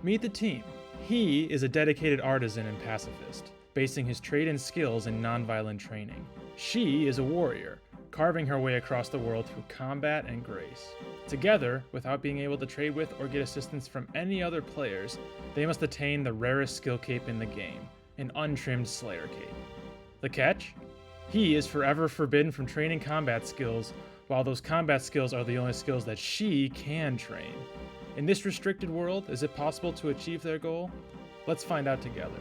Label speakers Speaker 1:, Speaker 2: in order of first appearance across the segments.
Speaker 1: Meet the team. He is a dedicated artisan and pacifist, basing his trade and skills in non-violent training. She is a warrior, carving her way across the world through combat and grace. Together, without being able to trade with or get assistance from any other players, they must attain the rarest skill cape in the game, an untrimmed Slayer cape. The catch? He is forever forbidden from training combat skills, while those combat skills are the only skills that she can train. In this restricted world, is it possible to achieve their goal? Let's find out together.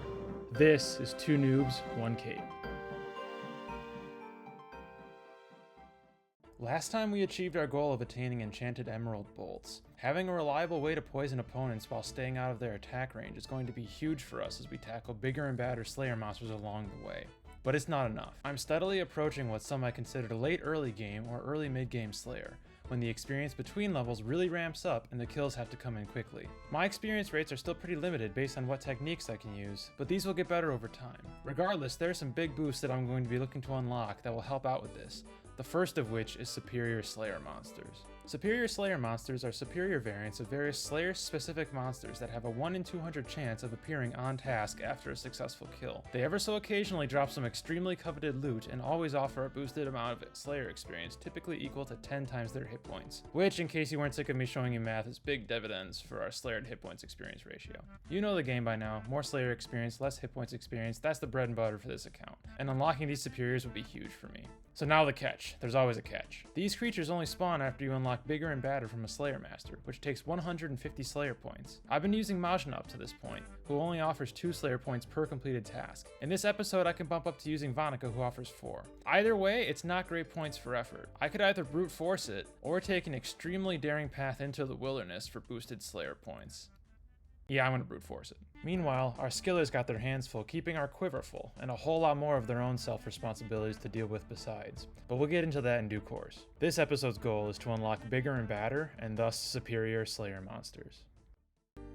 Speaker 1: This is 2 Noobs, 1 Cape. Last time we achieved our goal of attaining enchanted emerald bolts. Having a reliable way to poison opponents while staying out of their attack range is going to be huge for us as we tackle bigger and badder Slayer monsters along the way. But it's not enough. I'm steadily approaching what some might consider late early game or early mid game Slayer, when the experience between levels really ramps up and the kills have to come in quickly. My experience rates are still pretty limited based on what techniques I can use, but these will get better over time. Regardless, there are some big boosts that I'm going to be looking to unlock that will help out with this. The first of which is superior Slayer monsters. Superior Slayer monsters are superior variants of various Slayer-specific monsters that have a 1 in 200 chance of appearing on task after a successful kill. They ever so occasionally drop some extremely coveted loot and always offer a boosted amount of Slayer experience, typically equal to 10 times their hit points, which, in case you weren't sick of me showing you math, is big dividends for our Slayer to hit points experience ratio. You know the game by now, more Slayer experience, less hit points experience, that's the bread and butter for this account, and unlocking these superiors would be huge for me. So now the catch. There's always a catch. These creatures only spawn after you unlock bigger and badder from a Slayer Master, which takes 150 Slayer points. I've been using Majin up to this point, who only offers 2 Slayer points per completed task. In this episode, I can bump up to using Vanica, who offers 4. Either way, it's not great points for effort. I could either brute force it, or take an extremely daring path into the wilderness for boosted Slayer points. Yeah, I'm gonna brute force it. Meanwhile, our skillers got their hands full keeping our quiver full, and a whole lot more of their own self-responsibilities to deal with besides. But we'll get into that in due course. This episode's goal is to unlock bigger and badder, and thus superior Slayer monsters.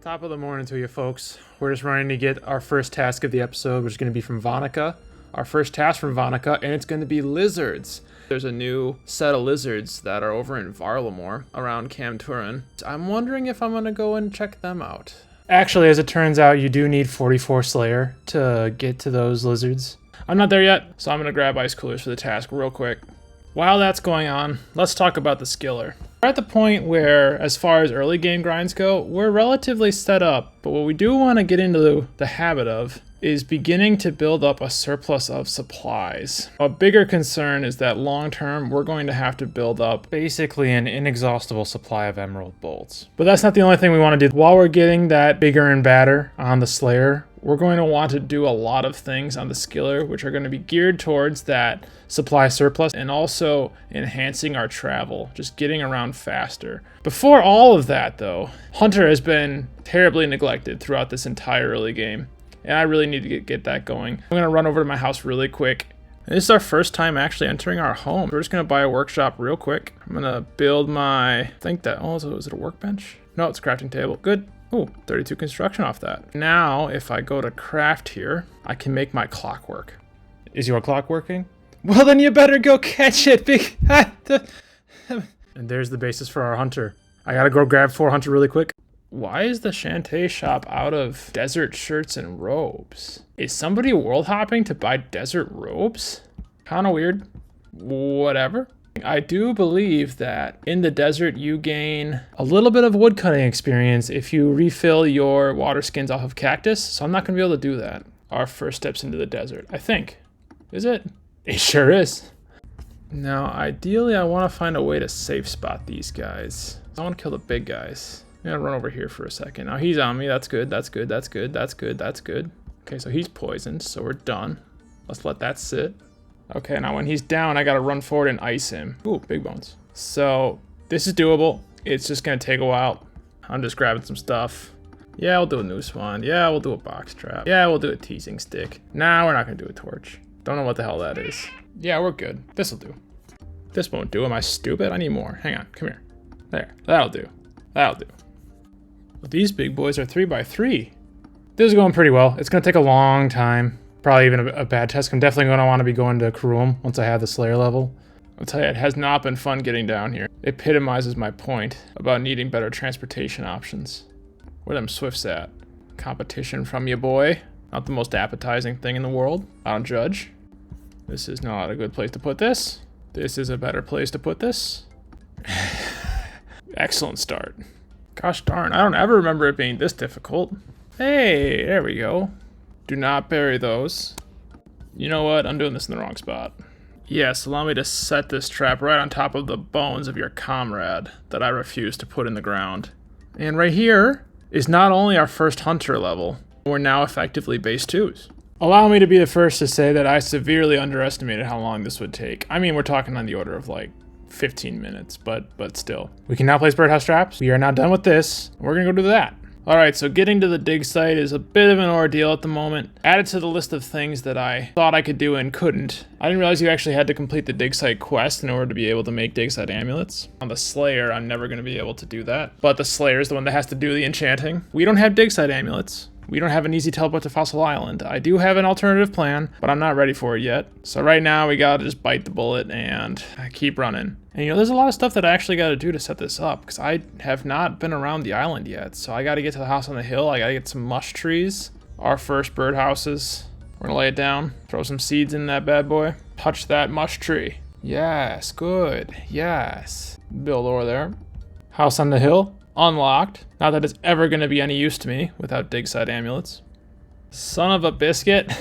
Speaker 1: Top of the morning to you folks. We're just running to get our first task of the episode, which is gonna be from Vanica. Our first task from Vanica, and it's gonna be lizards. There's a new set of lizards that are over in Varlamore, around Camturin. I'm wondering if I'm gonna go and check them out. Actually, as it turns out, you do need 44 Slayer to get to those lizards. I'm not there yet, so I'm gonna grab ice coolers for the task real quick. While that's going on, let's talk about the skiller. We're at the point where, as far as early game grinds go, we're relatively set up, but what we do want to get into the habit of is beginning to build up a surplus of supplies. A bigger concern is that long term, we're going to have to build up basically an inexhaustible supply of emerald bolts. But that's not the only thing we want to do. While we're getting that bigger and badder on the Slayer, we're going to want to do a lot of things on the skiller, which are going to be geared towards that supply surplus and also enhancing our travel, just getting around faster. Before all of that though, Hunter has been terribly neglected throughout this entire early game. And I really need to get that going. I'm gonna run over to my house really quick. And this is our first time actually entering our home. We're just gonna buy a workshop real quick. I'm gonna build is it a workbench? No, it's a crafting table. Good. Oh, 32 construction off that. Now, if I go to craft here, I can make my clock work. Is your clock working? Well, then you better go catch it, big. And there's the basis for our hunter. I gotta go grab 4 hunter really quick. Why is the Shantae shop out of desert shirts and robes? Is somebody world hopping to buy desert robes? Kinda weird. Whatever. I do believe that in the desert you gain a little bit of woodcutting experience if you refill your water skins off of cactus, so I'm not gonna be able to do that. Our first steps into the desert, I think. Is it? It sure is. Now, ideally I wanna find a way to safe spot these guys. I wanna kill the big guys. I'm gonna run over here for a second. Now he's on me, that's good, that's good, that's good, that's good, that's good. Okay, so he's poisoned, so we're done. Let's let that sit. Okay, now when he's down, I gotta run forward and ice him. Ooh, big bones. So, this is doable. It's just gonna take a while. I'm just grabbing some stuff. Yeah, we'll do a noose wand. Yeah, we'll do a box trap. Yeah, we'll do a teasing stick. Nah, we're not gonna do a torch. Don't know what the hell that is. Yeah, we're good. This'll do. This won't do. Am I stupid? I need more. Hang on, come here. There, that'll do. That'll do. Well, these big boys are 3x3. This is going pretty well. It's gonna take a long time. Probably even a bad test. I'm definitely going to want to be going to Karuam once I have the Slayer level. I'll tell you, it has not been fun getting down here. It epitomizes my point about needing better transportation options. Where them Swifts at? Competition from you, boy. Not the most appetizing thing in the world. I don't judge. This is not a good place to put this. This is a better place to put this. Excellent start. Gosh darn, I don't ever remember it being this difficult. Hey, there we go. Do not bury those. You know what? I'm doing this in the wrong spot. Yes, allow me to set this trap right on top of the bones of your comrade that I refuse to put in the ground. And right here is not only our first hunter level, we're now effectively base 2s. Allow me to be the first to say that I severely underestimated how long this would take. I mean, we're talking on the order of like 15 minutes, but still. We can now place birdhouse traps. We are now done with this. We're gonna go do that. All right, so getting to the dig site is a bit of an ordeal at the moment. Added to the list of things that I thought I could do and couldn't. I didn't realize you actually had to complete the dig site quest in order to be able to make dig site amulets. On the Slayer, I'm never gonna be able to do that. But the Slayer is the one that has to do the enchanting. We don't have dig site amulets. We don't have an easy teleport to Fossil Island. I do have an alternative plan, but I'm not ready for it yet. So right now we gotta just bite the bullet and keep running. And you know, there's a lot of stuff that I actually gotta do to set this up, because I have not been around the island yet. So I gotta get to the house on the hill, I gotta get some mush trees, our first birdhouses. We're gonna lay it down, throw some seeds in that bad boy. Touch that mush tree. Yes, good, yes. Build over there. House on the hill. Unlocked. Not that it's ever going to be any use to me without dig site amulets. Son of a biscuit.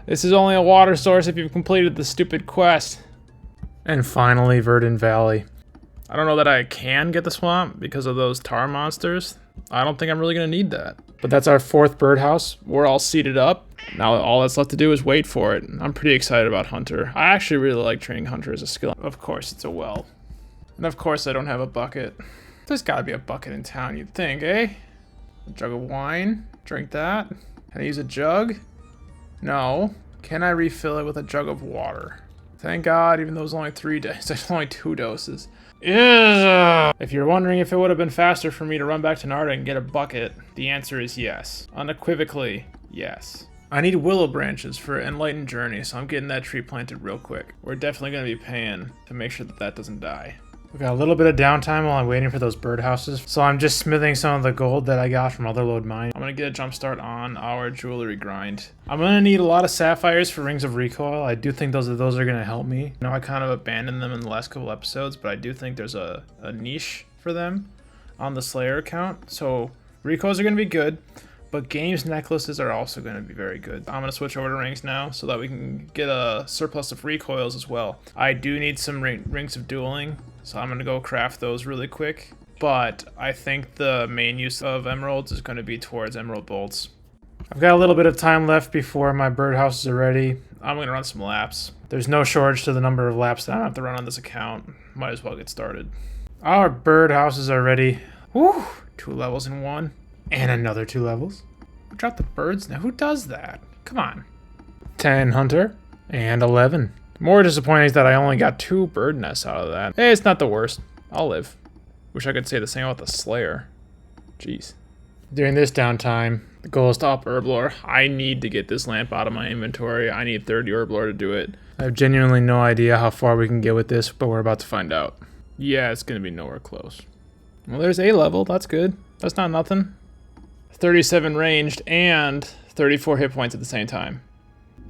Speaker 1: This is only a water source if you've completed the stupid quest. And finally, Verdant Valley. I don't know that I can get the swamp because of those tar monsters. I don't think I'm really going to need that. But that's our 4th birdhouse. We're all seated up. Now all that's left to do is wait for it. I'm pretty excited about Hunter. I actually really like training Hunter as a skill. Of course, it's a well. And of course, I don't have a bucket. There's gotta be a bucket in town, you'd think, eh? A jug of wine? Drink that? Can I use a jug? No. Can I refill it with a jug of water? Thank God, even though it was only 3 days, there's only 2 doses. If you're wondering if it would have been faster for me to run back to Narda and get a bucket, the answer is yes. Unequivocally, yes. I need willow branches for Enlightened Journey, so I'm getting that tree planted real quick. We're definitely gonna be paying to make sure that that doesn't die. We got a little bit of downtime while I'm waiting for those birdhouses, so I'm just smithing some of the gold that I got from Otherload Mine. I'm gonna get a jump start on our jewelry grind. I'm gonna need a lot of sapphires for Rings of Recoil. I do think those are gonna help me. I know I kind of abandoned them in the last couple episodes, but I do think there's a niche for them on the Slayer account. So recoils are gonna be good, but games necklaces are also gonna be very good. I'm gonna switch over to rings now so that we can get a surplus of recoils as well. I do need some rings of dueling, so I'm gonna go craft those really quick. But I think the main use of emeralds is gonna be towards emerald bolts. I've got a little bit of time left before my birdhouses are ready. I'm gonna run some laps. There's no shortage to the number of laps that I have to run on this account. Might as well get started. Our birdhouses are ready. Woo! 2 levels in 1. And another 2 levels. Drop the birds now. Who does that? Come on. 10 hunter. And 11. More disappointing is that I only got 2 bird nests out of that. Hey, it's not the worst. I'll live. Wish I could say the same about the Slayer. Jeez. During this downtime, the goal is to up herblore. I need to get this lamp out of my inventory. I need 30 herblore to do it. I have genuinely no idea how far we can get with this, but we're about to find out. Yeah, it's gonna be nowhere close. Well, there's A level. That's good. That's not nothing. 37 ranged and 34 hit points at the same time.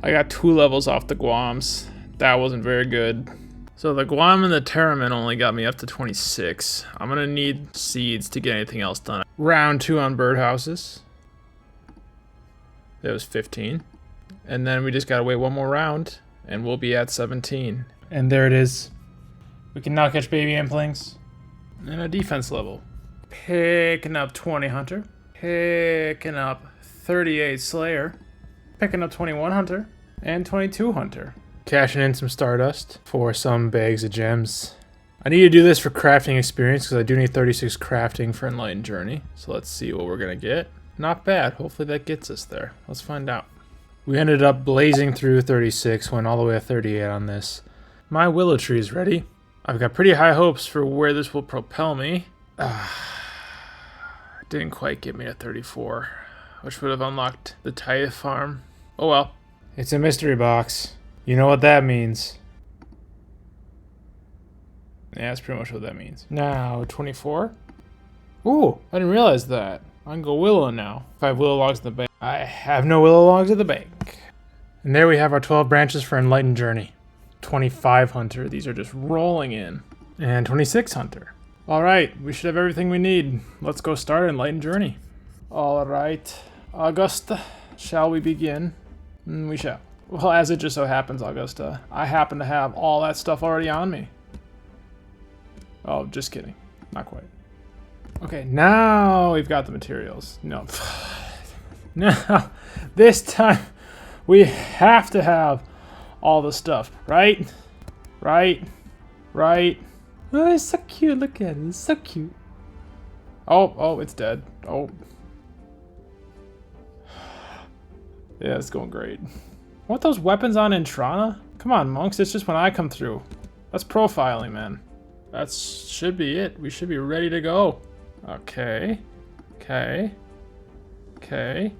Speaker 1: I got 2 levels off the Guams. That wasn't very good. So the Guam and the Terramin only got me up to 26. I'm gonna need seeds to get anything else done. Round 2 on birdhouses. That was 15. And then we just gotta wait 1 more round and we'll be at 17. And there it is. We can now catch baby Implings. And a defense level. Picking up 20 hunter. Picking up 38 Slayer. Picking up 21 hunter. And 22 hunter. Cashing in some Stardust for some bags of gems. I need to do this for crafting experience because I do need 36 crafting for Enlightened Journey. So let's see what we're going to get. Not bad. Hopefully that gets us there. Let's find out. We ended up blazing through 36, went all the way to 38 on this. My willow tree is ready. I've got pretty high hopes for where this will propel me. Didn't quite get me to 34, which would have unlocked the Tithe Farm. Oh well. It's a mystery box. You know what that means. Yeah, that's pretty much what that means. Now, 24? Ooh, I didn't realize that. I can go willow now. If I have willow logs in the bank. I have no willow logs at the bank. And there we have our 12 branches for Enlightened Journey. 25 Hunter. These are just rolling in. And 26 Hunter. Alright, we should have everything we need. Let's go start Enlightened Journey. Alright, Augusta, shall we begin? We shall. Well, as it just so happens, Augusta, I happen to have all that stuff already on me. Oh, just kidding. Not quite. Okay, now we've got the materials. No. Now, this time, we have to have all the stuff, right? Right? Oh, it's so cute. Look at it. It's so cute. Oh, it's dead. Oh. Yeah, it's going great. Want those weapons on Intrana? Come on, monks. It's just when I come through. That's profiling, man. That should be it. We should be ready to go. Okay. Yeah. Okay.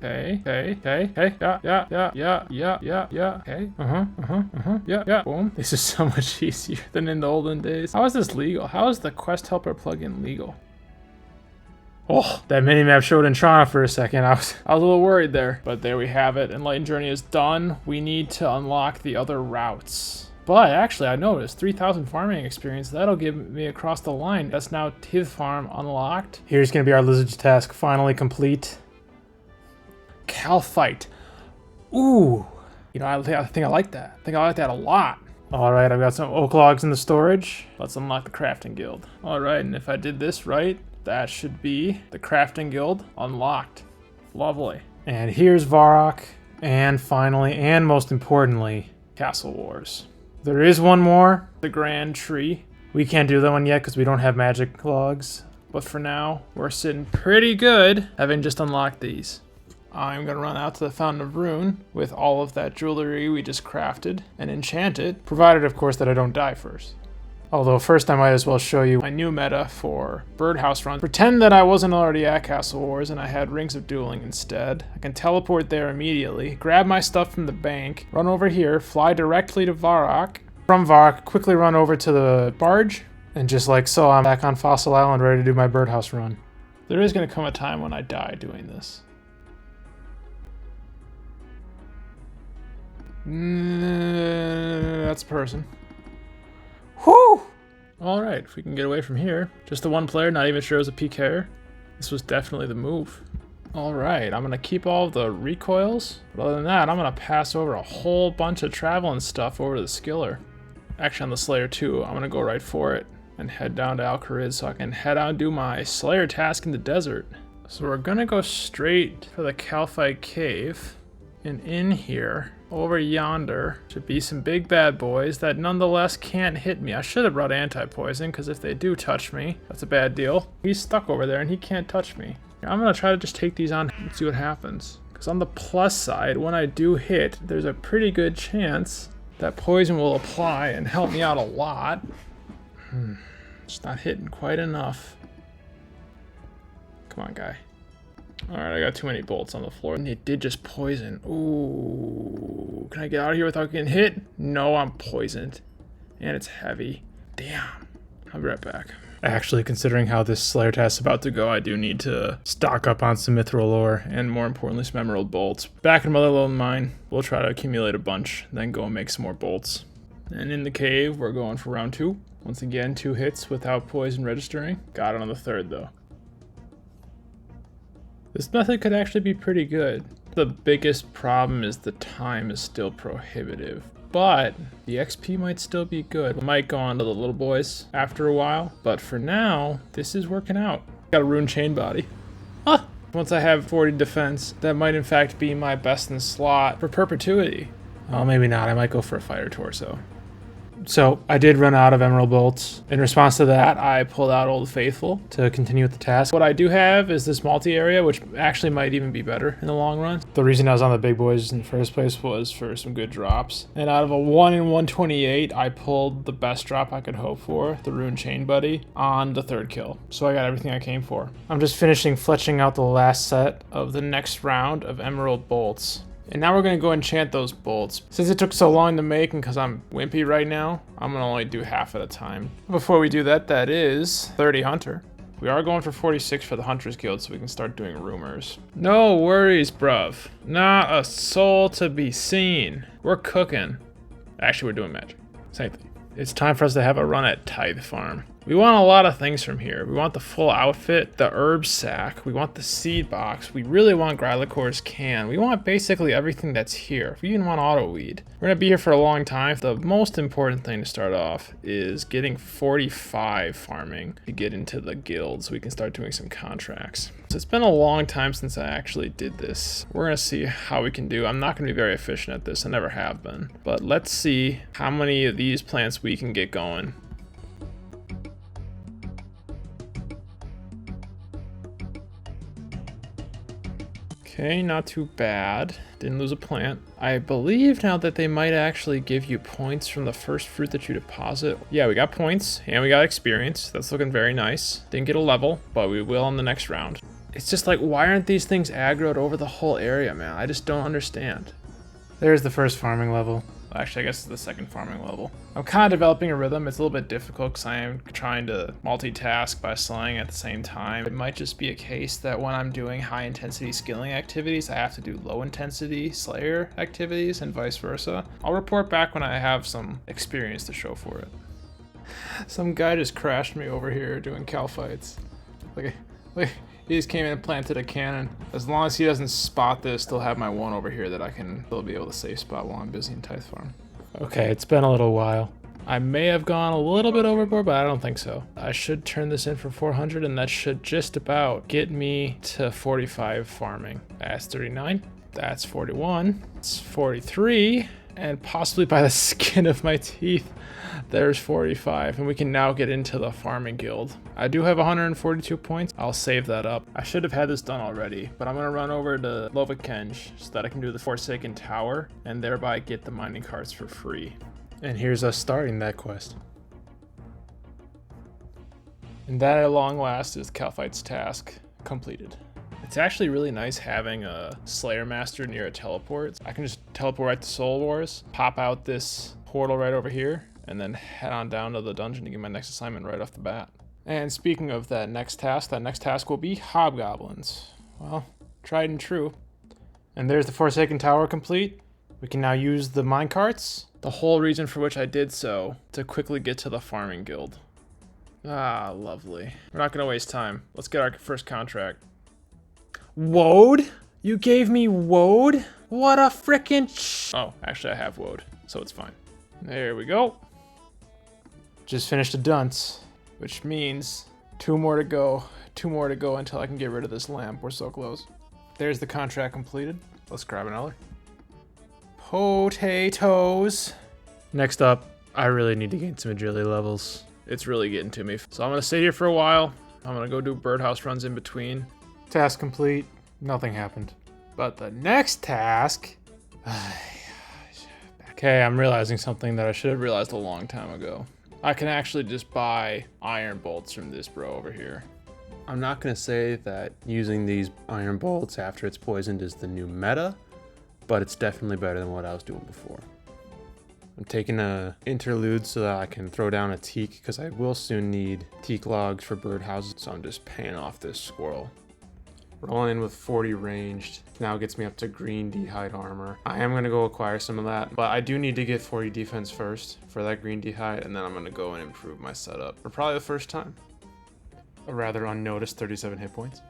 Speaker 1: Yeah. Boom. This is so much easier than in the olden days. How is this legal? How is the quest helper plugin legal? Oh, that minimap showed Intrana for a second. I was a little worried there. But there we have it. Enlightened Journey is done. We need to unlock the other routes. But actually, I noticed 3,000 farming experience. That'll give me across the line. That's now Tithe Farm unlocked. Here's going to be our lizard's task finally complete. Calphite. Ooh. You know, I think I like that. I think I like that a lot. Alright, I've got some oak logs in the storage. Let's unlock the crafting guild. Alright, and if I did this right, that should be the crafting guild unlocked. Lovely. And here's Varrock. And finally, and most importantly, Castle Wars. There is one more, the Grand Tree. We can't do that one yet because we don't have magic logs. But for now, we're sitting pretty good having just unlocked these. I'm going to run out to the Fountain of Rune with all of that jewelry we just crafted and enchant it, provided of course that I don't die first. Although first I might as well show you my new meta for Birdhouse Run. Pretend that I wasn't already at Castle Wars and I had Rings of Dueling instead. I can teleport there immediately, grab my stuff from the bank, run over here, fly directly to Varrock. From Varrock, quickly run over to the barge, and just like so, I'm back on Fossil Island ready to do my Birdhouse Run. There is going to come a time when I die doing this. That's a person. Whew! Alright, if we can get away from here. Just the one player, not even sure it was a PKer. This was definitely the move. Alright, I'm going to keep all the recoils. But other than that, I'm going to pass over a whole bunch of traveling stuff over to the Skiller. Actually, on the Slayer too, I'm going to go right for it. And head down to Al-Kharid so I can head out and do my Slayer task in the desert. So we're going to go straight for the Calphite Cave. And in here, over yonder, should be some big bad boys that nonetheless can't hit me. I should have brought anti-poison, because if they do touch me, that's a bad deal. He's stuck over there and he can't touch me. I'm going to try to just take these on and see what happens. Because on the plus side, when I do hit, there's a pretty good chance that poison will apply and help me out a lot. Just not hitting quite enough. Come on, guy. Alright, I got too many bolts on the floor. And it did just poison. Ooh. Can I get out of here without getting hit? No, I'm poisoned. And it's heavy. Damn. I'll be right back. Actually, considering how this Slayer task is about to go, I do need to stock up on some mithril ore and more importantly some emerald bolts. Back in Motherlode Mine, we'll try to accumulate a bunch, then go and make some more bolts. And in the cave, we're going for round 2. Once again, 2 hits without poison registering. Got it on the 3rd though. This method could actually be pretty good. The biggest problem is the time is still prohibitive, but the XP might still be good. I might go on to the little boys after a while, but for now, this is working out. Got a rune chain body. Ah! Once I have 40 defense, that might in fact be my best in slot for perpetuity. Oh, maybe not. I might go for a fighter torso. So I did run out of emerald bolts. In response to that, I pulled out Old Faithful to continue with the task. What I do have is this multi-area, which actually might even be better in the long run. The reason I was on the big boys in the first place was for some good drops. And out of a 1 in 128, I pulled the best drop I could hope for, the Rune Chain Buddy, on the 3rd kill. So I got everything I came for. I'm just finishing fletching out the last set of the next round of emerald bolts. And now we're going to go enchant those bolts. Since it took so long to make and because I'm wimpy right now, I'm going to only do half at a time. Before we do that, that is 30 Hunter. We are going for 46 for the Hunters Guild so we can start doing rumors. No worries, bruv. Not a soul to be seen. We're cooking. Actually, we're doing magic. Same thing. It's time for us to have a run at Tithe Farm. We want a lot of things from here. We want the full outfit, the herb sack, we want the seed box, we really want Grylicor's can. We want basically everything that's here. We even want auto weed. We're gonna be here for a long time. The most important thing to start off is getting 45 farming to get into the guild so we can start doing some contracts. So it's been a long time since I actually did this. We're gonna see how we can do. I'm not gonna be very efficient at this, I never have been. But let's see how many of these plants we can get going. Okay, not too bad. Didn't lose a plant. I believe now that they might actually give you points from the first fruit that you deposit. Yeah, we got points and we got experience. That's looking very nice. Didn't get a level, but we will in the next round. It's just like, why aren't these things aggroed over the whole area, man? I just don't understand. There's the first farming level. Actually, I guess it's the second farming level. I'm kind of developing a rhythm. It's a little bit difficult because I am trying to multitask by slaying at the same time. It might just be a case that when I'm doing high intensity skilling activities, I have to do low intensity slayer activities and vice versa. I'll report back when I have some experience to show for it. Some guy just crashed me over here doing cal fights. Like, he just came in and planted a cannon. As long as he doesn't spot this, still have my one over here that I can still be able to safe spot while I'm busy in Tithe Farm. Okay, it's been a little while. I may have gone a little bit overboard, but I don't think so. I should turn this in for 400 and that should just about get me to 45 farming. That's 39, that's 41, it's 43, and possibly by the skin of my teeth, there's 45, and we can now get into the farming guild. I do have 142 points. I'll save that up. I should have had this done already, but I'm gonna run over to Lovikenge so that I can do the Forsaken Tower and thereby get the mining carts for free. And here's us starting that quest. And that at long last is Calphite's task completed. It's actually really nice having a Slayer Master near a teleport. I can just teleport right to Soul Wars, pop out this portal right over here, and then head on down to the dungeon to get my next assignment right off the bat. And speaking of that next task will be Hobgoblins. Well, tried and true. And there's the Forsaken Tower complete. We can now use the minecarts. The whole reason for which I did so, to quickly get to the farming guild. Ah, lovely. We're not gonna waste time. Let's get our first contract. Woad? You gave me woad? What a frickin' Oh, actually I have woad, so it's fine. There we go. Just finished a dunce, which means 2 more to go. 2 more to go until I can get rid of this lamp. We're so close. There's the contract completed. Let's grab another. Potatoes. Next up, I really need to gain some agility levels. It's really getting to me. So I'm gonna sit here for a while. I'm gonna go do birdhouse runs in between. Task complete. Nothing happened. But the next task... Okay, I'm realizing something that I should have realized a long time ago. I can actually just buy iron bolts from this bro over here. I'm not gonna say that using these iron bolts after it's poisoned is the new meta, but it's definitely better than what I was doing before. I'm taking a interlude so that I can throw down a teak because I will soon need teak logs for birdhouses, so I'm just paying off this squirrel. Rolling in with 40 ranged now gets me up to green d'hide armor. I am gonna go acquire some of that, but I do need to get 40 defense first for that green d'hide, and then I'm gonna go and improve my setup for probably the first time. A rather unnoticed 37 hit points.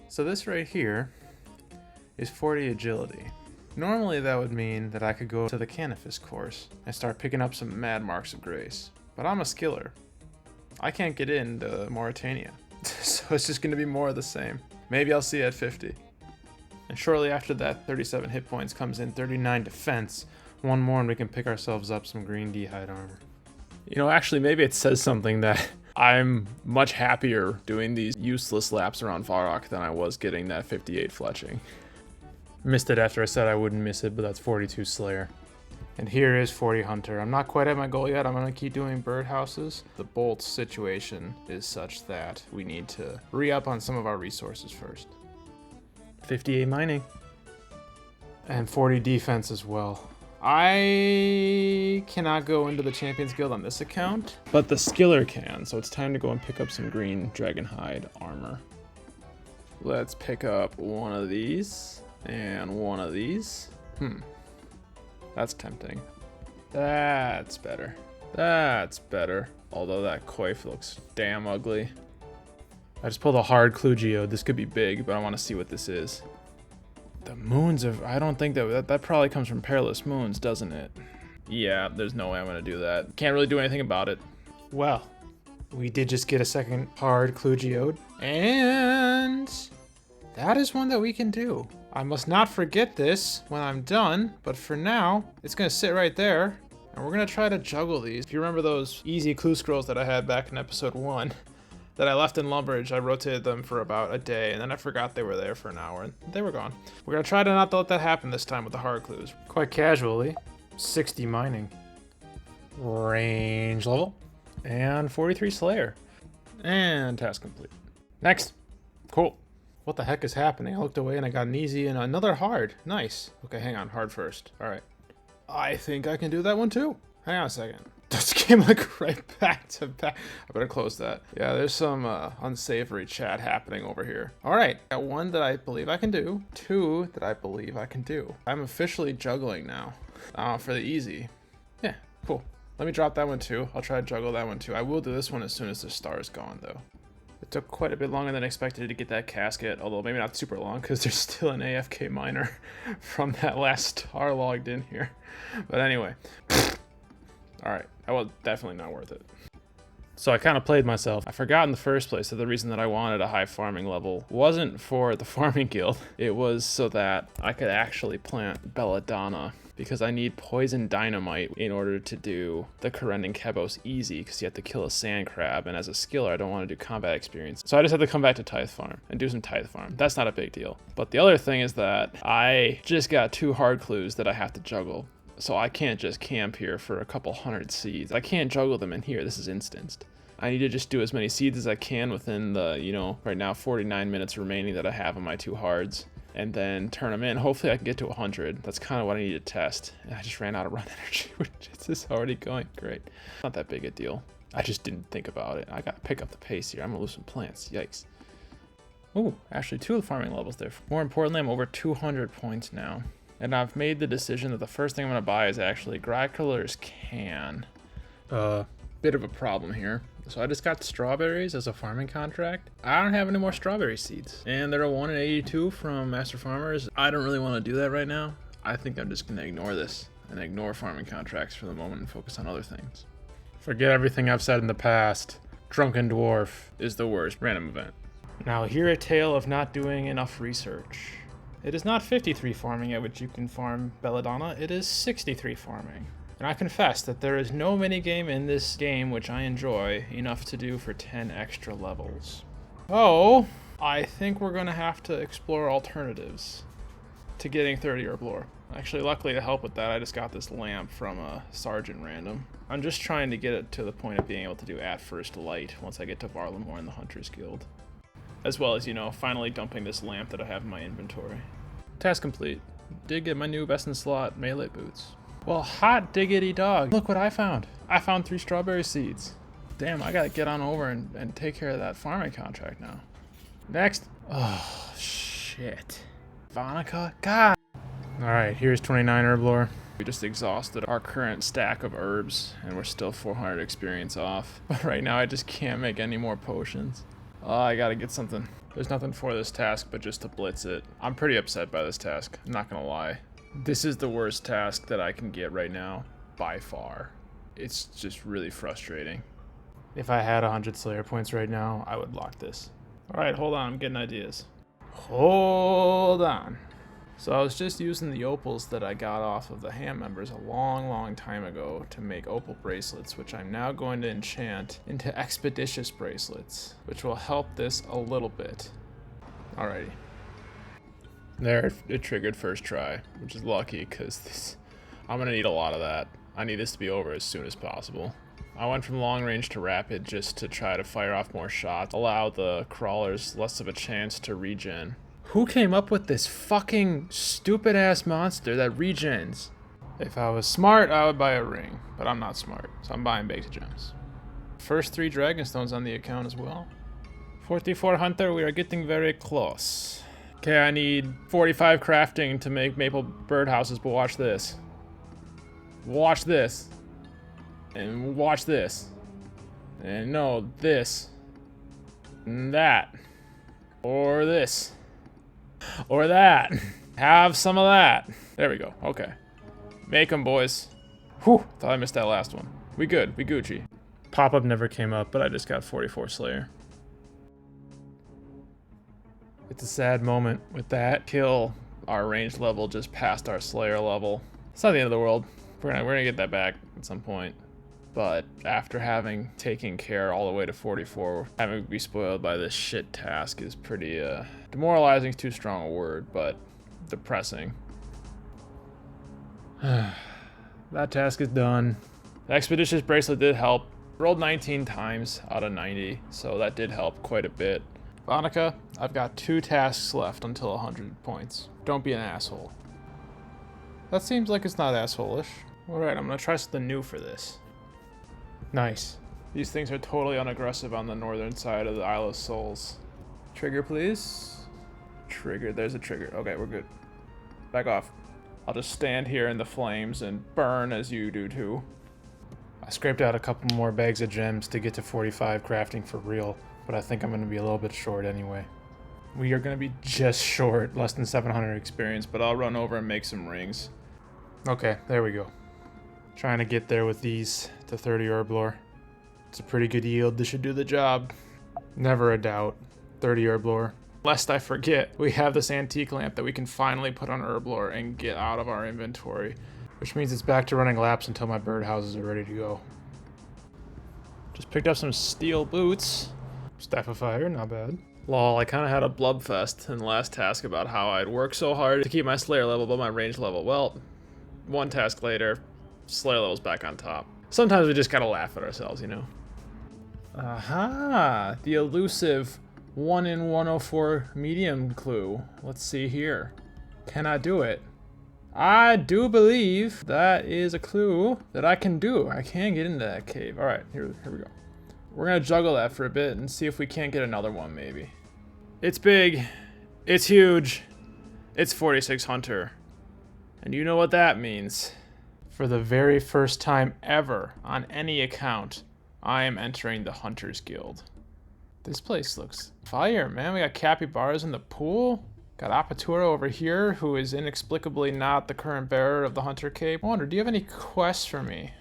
Speaker 1: So this right here is 40 agility. Normally that would mean that I could go to the Canifis course and start picking up some mad marks of grace, but I'm a skiller. I can't get into Mauritania, so it's just gonna be more of the same. Maybe I'll see at 50. And shortly after that, 37 hit points comes in 39 defense. 1 more and we can pick ourselves up some green d'hide armor. You know, actually, maybe it says something that I'm much happier doing these useless laps around Varrock than I was getting that 58 fletching. Missed it after I said I wouldn't miss it, but that's 42 Slayer. And here is 40 Hunter. I'm not quite at my goal yet. I'm gonna keep doing birdhouses. The bolt situation is such that we need to re-up on some of our resources first. 58 mining. And 40 defense as well. I cannot go into the Champions Guild on this account, but the skiller can, so it's time to go and pick up some green dragonhide armor. Let's pick up one of these and one of these. That's tempting. That's better. That's better. Although that coif looks damn ugly. I just pulled a hard clue geode. This could be big, but I want to see what this is. The moons of... I don't think that probably comes from Perilous Moons, doesn't it? Yeah, there's no way I'm going to do that. Can't really do anything about it. Well, we did just get a second hard clue geode. And that is one that we can do. I must not forget this when I'm done, but for now, it's going to sit right there. And we're going to try to juggle these. If you remember those easy clue scrolls that I had back in episode 1, that I left in Lumbridge, I rotated them for about a day, and then I forgot they were there for an hour, and they were gone. We're gonna try to not let that happen this time with the hard clues. Quite casually, 60 mining. Range level. And 43 Slayer. And task complete. Next. Cool. What the heck is happening? I looked away and I got an easy and another hard. Nice. Okay, hang on. Hard first. Alright. I think I can do that one too. Hang on a second. This came like right back to back. I better close that. Yeah, there's some unsavory chat happening over here. All right, got one that I believe I can do. Two that I believe I can do. I'm officially juggling now for the easy. Yeah, cool. Let me drop that one too. I'll try to juggle that one too. I will do this one as soon as the star is gone though. It took quite a bit longer than expected to get that casket, although maybe not super long because there's still an AFK miner from that last star logged in here. But anyway. Alright, that was definitely not worth it. So I kind of played myself. I forgot in the first place that the reason that I wanted a high farming level wasn't for the farming guild. It was so that I could actually plant belladonna, because I need poison dynamite in order to do the Corendon Kebos easy, because you have to kill a sand crab, and as a skiller I don't want to do combat experience. So I just had to come back to Tithe Farm and do some Tithe Farm. That's not a big deal. But the other thing is that I just got 2 hard clues that I have to juggle. So I can't just camp here for a couple hundred seeds. I can't juggle them in here. This is instanced. I need to just do as many seeds as I can within the, right now 49 minutes remaining that I have on my 2 hards. And then turn them in. Hopefully I can get to 100. That's kind of what I need to test. And I just ran out of run energy, which is already going great. Not that big a deal. I just didn't think about it. I gotta pick up the pace here. I'm gonna lose some plants. Yikes. Ooh, actually 2 of the farming levels there. More importantly, I'm over 200 points now. And I've made the decision that the first thing I'm going to buy is actually Gryculler's Can. Bit of a problem here. So I just got strawberries as a farming contract. I don't have any more strawberry seeds. And they're a 1 in 82 from Master Farmers. I don't really want to do that right now. I think I'm just going to ignore this and ignore farming contracts for the moment and focus on other things. Forget everything I've said in the past. Drunken Dwarf is the worst random event. Now hear a tale of not doing enough research. It is not 53 farming at which you can farm belladonna, it is 63 farming. And I confess that there is no minigame in this game which I enjoy enough to do for 10 extra levels. Oh, I think we're gonna have to explore alternatives to getting 30 herb lore. Actually, luckily to help with that, I just got this lamp from a sergeant random. I'm just trying to get it to the point of being able to do at first light once I get to Varlamore in the Hunters Guild. As well as, finally dumping this lamp that I have in my inventory. Task complete. Did get my new best in slot melee boots. Well, hot diggity dog. Look what I found. I found 3 strawberry seeds. Damn, I gotta get on over and take care of that farming contract now. Next. Oh, shit. Vonica? God. Alright, here's 29 herb lore. We just exhausted our current stack of herbs, and we're still 400 experience off. But right now I just can't make any more potions. Oh, I gotta get something. There's nothing for this task but just to blitz it. I'm pretty upset by this task, I'm not gonna lie. This is the worst task that I can get right now, by far. It's just really frustrating. If I had 100 Slayer points right now, I would lock this. Alright, hold on, I'm getting ideas. Hold on. So I was just using the opals that I got off of the ham members a long time ago to make opal bracelets, which I'm now going to enchant into expeditious bracelets, which will help this a little bit. Alrighty. There, it triggered first try, which is lucky because I'm gonna need a lot of that. I need this to be over as soon as possible. I went from long range to rapid just to try to fire off more shots, allow the crawlers less of a chance to regen. Who came up with this fucking stupid ass monster that regens? If I was smart, I would buy a ring, but I'm not smart, so I'm buying baked gems. First 3 dragonstones on the account as well. 44 hunter, we are getting very close. Okay, I need 45 crafting to make maple birdhouses, but watch this. Watch this. And watch this. And no, this. And that. Or this. Or that. Have some of that. There we go. Okay. Make them, boys. Whew. Thought I missed that last one. We good. We Gucci. Pop-up never came up, but I just got 44 Slayer. It's a sad moment with that kill. Our range level just passed our Slayer level. It's not the end of the world. We're gonna get that back at some point. But after having taken care all the way to 44, having to be spoiled by this shit task is pretty, demoralizing is too strong a word, but depressing. That task is done. The Expeditious Bracelet did help. Rolled 19 times out of 90, so that did help quite a bit. Vonica, I've got 2 tasks left until 100 points. Don't be an asshole. That seems like it's not asshole-ish. Alright, I'm gonna try something new for this. Nice. These things are totally unaggressive on the northern side of the Isle of Souls. Trigger, please. Trigger, there's a trigger. Okay, we're good. Back off. I'll just stand here in the flames and burn as you do too. I scraped out a couple more bags of gems to get to 45 crafting for real, but I think I'm going to be a little bit short anyway. We are going to be just short, less than 700 experience, but I'll run over and make some rings. Okay, there we go. Trying to get there with these to 30 herblore. It's a pretty good yield. This should do the job. Never a doubt. 30 herblore. Lest I forget, we have this antique lamp that we can finally put on herblore and get out of our inventory, which means it's back to running laps until my birdhouses are ready to go. Just picked up some steel boots. Staff of Fire, not bad. Lol, I kind of had a blubfest in the last task about how I'd work so hard to keep my Slayer level above my range level. Well, one task later, Slayer level's back on top. Sometimes we just gotta laugh at ourselves, you know? Aha! The elusive 1 in 104 medium clue. Let's see here. Can I do it? I do believe that is a clue that I can do. I can get into that cave. Alright, here we go. We're gonna juggle that for a bit and see if we can't get another one, maybe. It's big. It's huge. It's 46 Hunter. And you know what that means. For the very first time ever on any account, I am entering the Hunters Guild. This place looks fire, man. We got capybaras in the pool. Got Apatura over here, who is inexplicably not the current bearer of the Hunter Cape. I wonder, do you have any quests for me?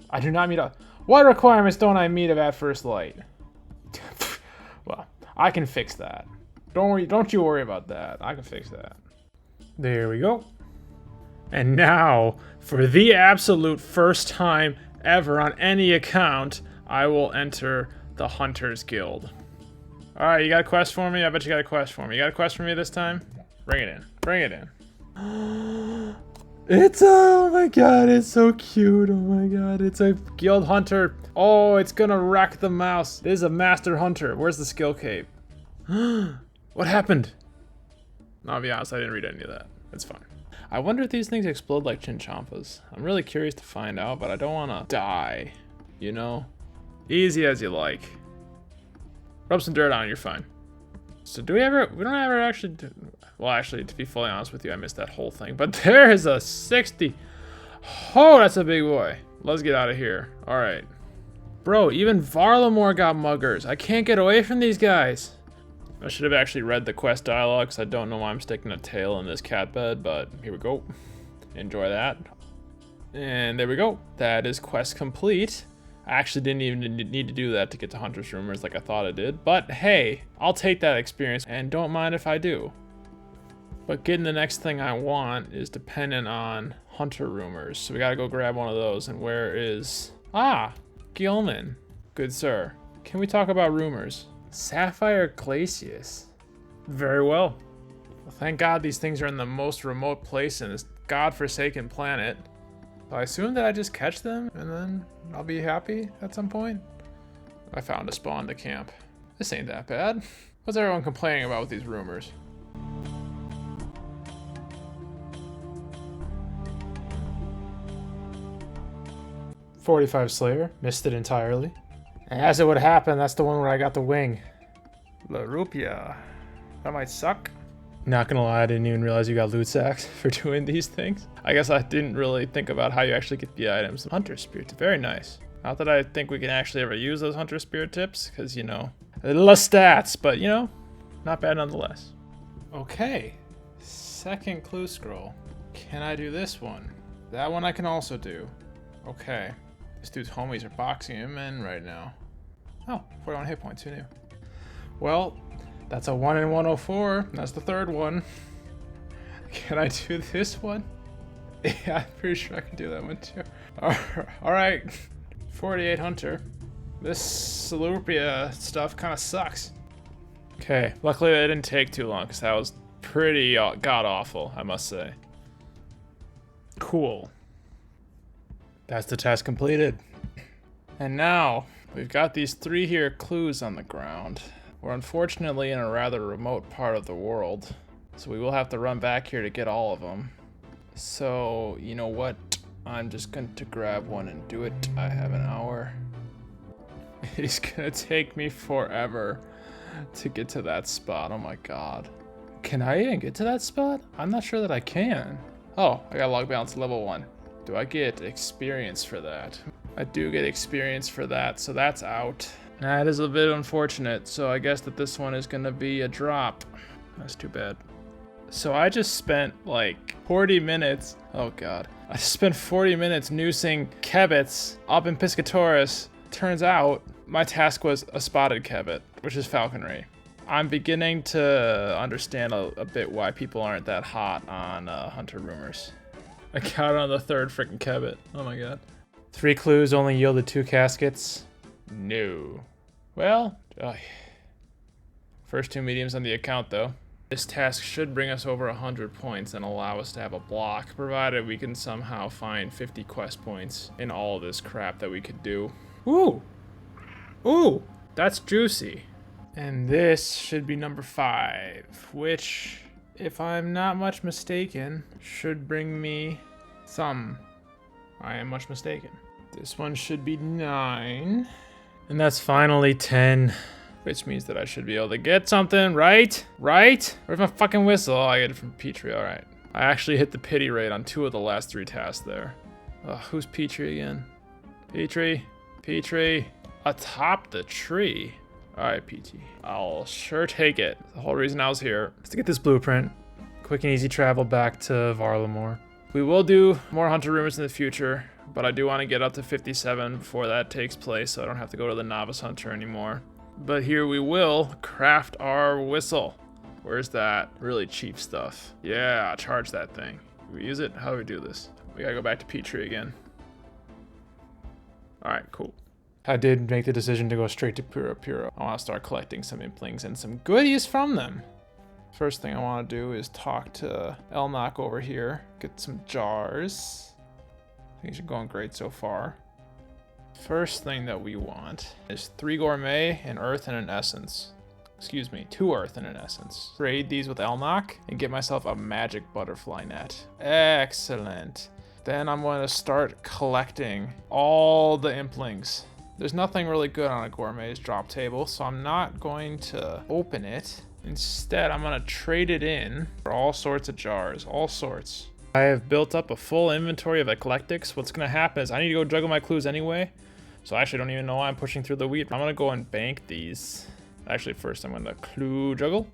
Speaker 1: I do not meet up. What requirements don't I meet at first light? Well, I can fix that. Don't you worry about that. I can fix that. There we go. And now, for the absolute first time ever on any account, I will enter the Hunters Guild. Alright, you got a quest for me? I bet you got a quest for me. You got a quest for me this time? Bring it in. Bring it in. It's, oh my god, it's so cute. Oh my god, it's a guild hunter. Oh, it's gonna wreck the mouse. This is a master hunter. Where's the skill cape? What happened? I'll be honest, I didn't read any of that. It's fine. I wonder if these things explode like Chinchampas. I'm really curious to find out, but I don't want to die, you know? Easy as you like. Rub some dirt on it, you're fine. So we don't ever actually do, well, actually, to be fully honest with you, I missed that whole thing. But there is a 60. Oh, that's a big boy. Let's get out of here. All right. Bro, even Varlamore got muggers. I can't get away from these guys. I should have actually read the quest dialogue, because I don't know why I'm sticking a tail in this cat bed, but here we go. Enjoy that. And there we go. That is quest complete. I actually didn't even need to do that to get to Hunter's Rumors like I thought I did. But hey, I'll take that experience and don't mind if I do. But getting the next thing I want is dependent on Hunter Rumors. So we gotta go grab one of those. And where is... Ah, Gilman. Good sir. Can we talk about rumors? Sapphire Glacius. Very well. Well, thank God these things are in the most remote place in this godforsaken planet. I assume that I just catch them and then I'll be happy at some point. I found a spawn to camp. This ain't that bad. What's everyone complaining about with these rumors? 45 Slayer. Missed it entirely. As it would happen, that's the one where I got the wing. La Rupia. That might suck. Not gonna lie, I didn't even realize you got loot sacks for doing these things. I guess I didn't really think about how you actually get the items. Hunter Spirit, very nice. Not that I think we can actually ever use those Hunter Spirit tips, because, you know, less stats, but, you know, not bad nonetheless. Okay, second clue scroll. Can I do this one? That one I can also do. Okay, this dude's homies are boxing him in right now. Oh, 41 hit points, who knew? Well, that's a 1 in 104. That's the third one. Can I do this one? Yeah, I'm pretty sure I can do that one too. Alright, 48 Hunter. This Salupia stuff kind of sucks. Okay, luckily that didn't take too long because that was pretty god-awful, I must say. Cool. That's the task completed. And now, we've got these 3 here clues on the ground. We're unfortunately in a rather remote part of the world, so we will have to run back here to get all of them. So, you know what? I'm just going to grab one and do it. I have an hour. It's gonna take me forever to get to that spot. Oh my god. Can I even get to that spot? I'm not sure that I can. Oh, I got log balance level 1. Do I get experience for that? I do get experience for that, so that's out. That is a bit unfortunate, so I guess that this one is gonna be a drop. That's too bad. So I just spent like 40 minutes, oh god. I spent 40 minutes noosing Kebits up in Piscatoris. Turns out, my task was a spotted Kebit, which is falconry. I'm beginning to understand a bit why people aren't that hot on Hunter Rumors. I got on the 3rd freaking Kebit, oh my god. 3 clues only yielded 2 caskets. No. Well, first 2 mediums on the account though. This task should bring us over 100 points and allow us to have a block, provided we can somehow find 50 quest points in all this crap that we could do. Ooh! Ooh! That's juicy. And this should be number 5, which, if I'm not much mistaken, should bring me some. I am much mistaken. This one should be 9. And that's finally 10. Which means that I should be able to get something, right? Right? Where's my fucking whistle? Oh, I get it from Petrie, alright. I actually hit the pity rate on 2 of the last 3 tasks there. Who's Petrie again? Petrie? Petrie? Atop the tree. Alright, PT. I'll sure take it. The whole reason I was here is to get this blueprint. Quick and easy travel back to Varlamore. We will do more Hunter Rumors in the future, but I do want to get up to 57 before that takes place, so I don't have to go to the Novice Hunter anymore. But here we will craft our whistle. Where's that really cheap stuff? Yeah, charge that thing. Do we use it? How do we do this? We gotta go back to Petrie again. Alright, cool. I did make the decision to go straight to Puro. I want to start collecting some Implings and some goodies from them. First thing I want to do is talk to Elnock over here. Get some jars. Things are going great so far. First thing that we want is 3 gourmet, an earth, and an essence. Excuse me, 2 earth and an essence. Trade these with Elnock and get myself a magic butterfly net. Excellent. Then I'm going to start collecting all the Implings. There's nothing really good on a gourmet's drop table, so I'm not going to open it. Instead, I'm going to trade it in for all sorts of jars, all sorts. I have built up a full inventory of eclectics. What's going to happen is I need to go juggle my clues anyway. So I actually don't even know why I'm pushing through the wheat. I'm going to go and bank these. Actually, first I'm going to clue juggle.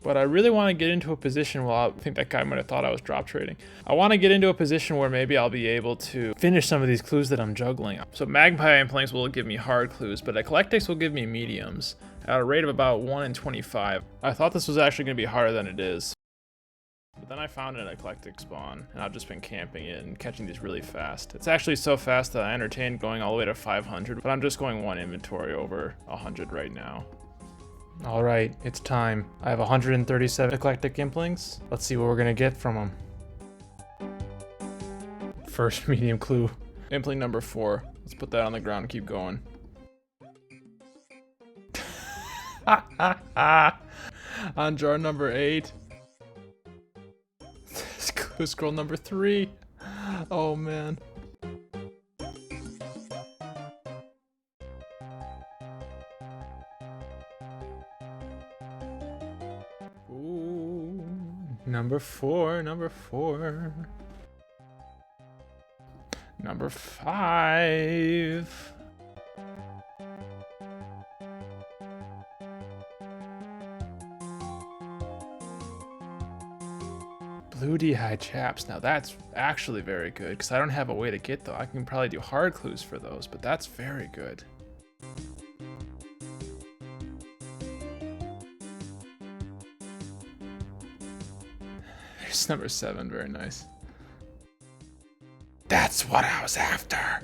Speaker 1: But I really want to get into a position, well, I think that guy might have thought I was drop trading. I want to get into a position where maybe I'll be able to finish some of these clues that I'm juggling. So Magpie Implings will give me hard clues, but eclectics will give me mediums at a rate of about 1 in 25. I thought this was actually going to be harder than it is. But then I found an eclectic spawn, and I've just been camping it and catching these really fast. It's actually so fast that I entertained going all the way to 500, but I'm just going 1 inventory over 100 right now. Alright, it's time. I have 137 eclectic Implings. Let's see what we're gonna get from them. First medium clue. Impling number 4. Let's put that on the ground and keep going. On jar number 8. Clue scroll number 3. Oh man. Number 4, number 4. Number 5. Blue D-high chaps. Now that's actually very good because I don't have a way to get those. I can probably do hard clues for those, but that's very good. There's number 7. Very nice. That's what I was after.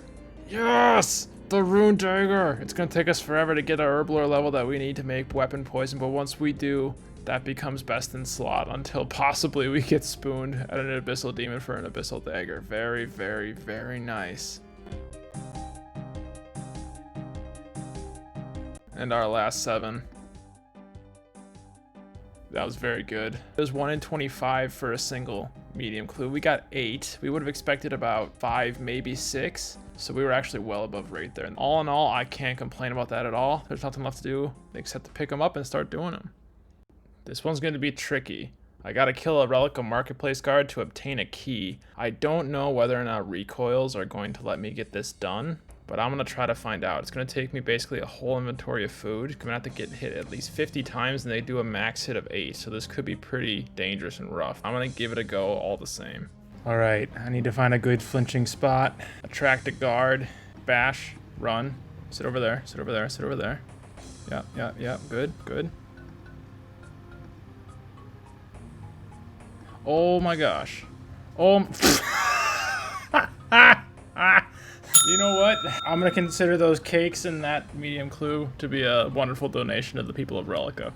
Speaker 1: Yes! The rune dagger. It's gonna take us forever to get our herblore level that we need to make weapon poison, but once we do, that becomes best in slot until possibly we get spooned at an abyssal demon for an abyssal dagger. Very, very, very nice. And our last 7. That was very good. It was 1 in 25 for a single medium clue. We got 8. We would have expected about 5, maybe 6. So we were actually well above rate there. And all in all, I can't complain about that at all. There's nothing left to do except to pick them up and start doing them. This one's going to be tricky. I gotta kill a Relic of Marketplace guard to obtain a key. I don't know whether or not recoils are going to let me get this done, but I'm gonna try to find out. It's gonna take me basically a whole inventory of food. I'm gonna have to get hit at least 50 times and they do a max hit of 8, so this could be pretty dangerous and rough. I'm gonna give it a go all the same. All right, I need to find a good flinching spot. Attract a guard, bash, run. Sit over there, sit over there, sit over there. Yeah, good, good. Oh my gosh. Oh. You know what? I'm gonna consider those cakes and that medium clue to be a wonderful donation to the people of Relica.